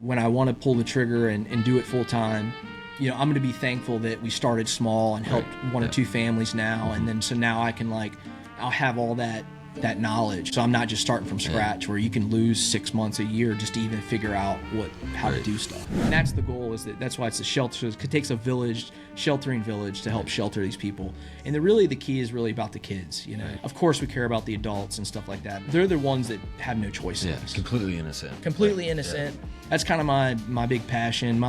when I want to pull the trigger and do it full time, you know, I'm going to be thankful that we started small and helped one or two families now. And then, so now I can I'll have all that knowledge. So I'm not just starting from scratch where you can lose 6 months, a year just to even figure out how to do stuff. And that's the goal, that's why it's a shelter. It takes a sheltering village to help shelter these people. And the key is really about the kids, you know. Of course we care about the adults and stuff like that. They're the ones that have no choice in this. Completely innocent. Completely innocent. Yeah. That's kind of my big passion.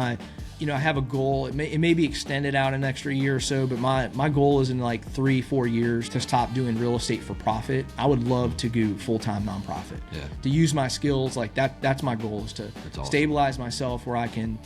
You know, I have a goal. It may be extended out an extra year or so, but my goal is in like 3-4 years to stop doing real estate for profit. I would love to do full-time nonprofit. Yeah. To use my skills, like that's my goal, is to stabilize myself where I can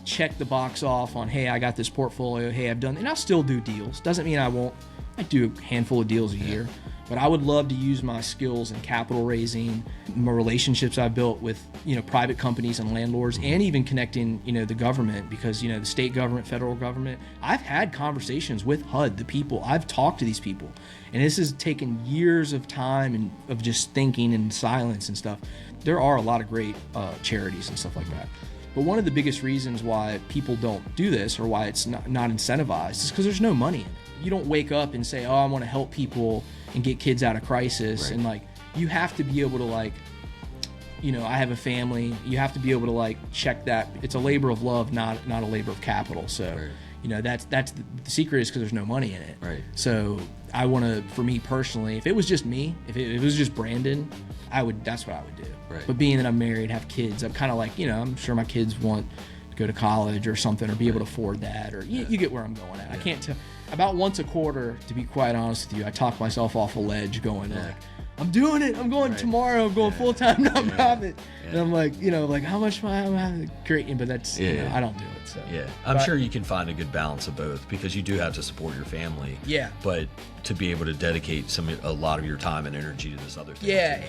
check the box off on, hey, I got this portfolio, hey, I've done, and I'll still do deals. Doesn't mean I won't. I do a handful of deals a year. But I would love to use my skills in capital raising, my relationships I've built with, you know, private companies and landlords, and even connecting, you know, the government, because, you know, the state government, federal government. I've had conversations with HUD, the people. I've talked to these people, and this has taken years of time and of just thinking in silence and stuff. There are a lot of great charities and stuff like that. But one of the biggest reasons why people don't do this, or why it's not incentivized, is because there's no money in it. You don't wake up and say, oh, I want to help people and get kids out of crisis. And you have to be able to you know, I have a family. You have to be able to check that. It's a labor of love, not a labor of capital. So, you know, that's the secret, is because there's no money in it. Right. So I want to, for me personally, if it was just me, if it was just Brandon, that's what I would do. Right. But being that I'm married, have kids, I'm kind of you know, I'm sure my kids want to go to college or something, or be able to afford that, or you get where I'm going at. I can't tell. About once a quarter, to be quite honest with you, I talk myself off a ledge going I'm doing it. I'm going tomorrow. I'm going full-time nonprofit. And I'm how much am I creating? But that's, you know, I don't do it. So I'm sure you can find a good balance of both, because you do have to support your family. Yeah. But to be able to dedicate a lot of your time and energy to this other thing. Yeah.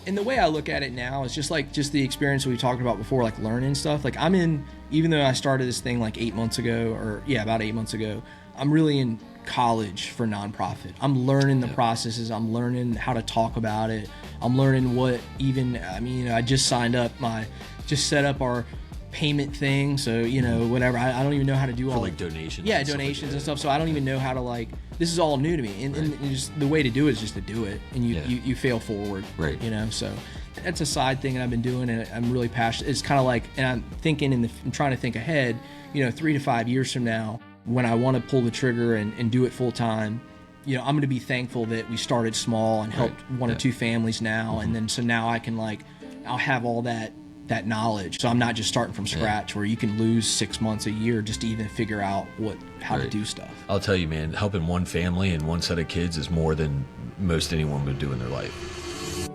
And the way I look at it now is just the experience we talked about before, learning stuff. Even though I started this thing 8 months ago, about 8 months ago, I'm really in college for nonprofit. I'm learning the processes. I'm learning how to talk about it. I'm learning I just set up our payment thing. So, you know, whatever. I don't even know how to do all donations. Yeah, donations and stuff. So I don't even know how to this is all new to me. And just the way to do it is just to do it. And you fail forward. Right. You know, so that's a side thing that I've been doing, and I'm really passionate. It's kind of and I'm thinking I'm trying to think ahead, you know, 3 to 5 years from now, when I want to pull the trigger and do it full time, you know, I'm going to be thankful that we started small and helped one or two families now. And then, so now I can I'll have all that knowledge. So I'm not just starting from scratch where you can lose 6 months, a year just to even figure out how to do stuff. I'll tell you, man, helping one family and one set of kids is more than most anyone would do in their life.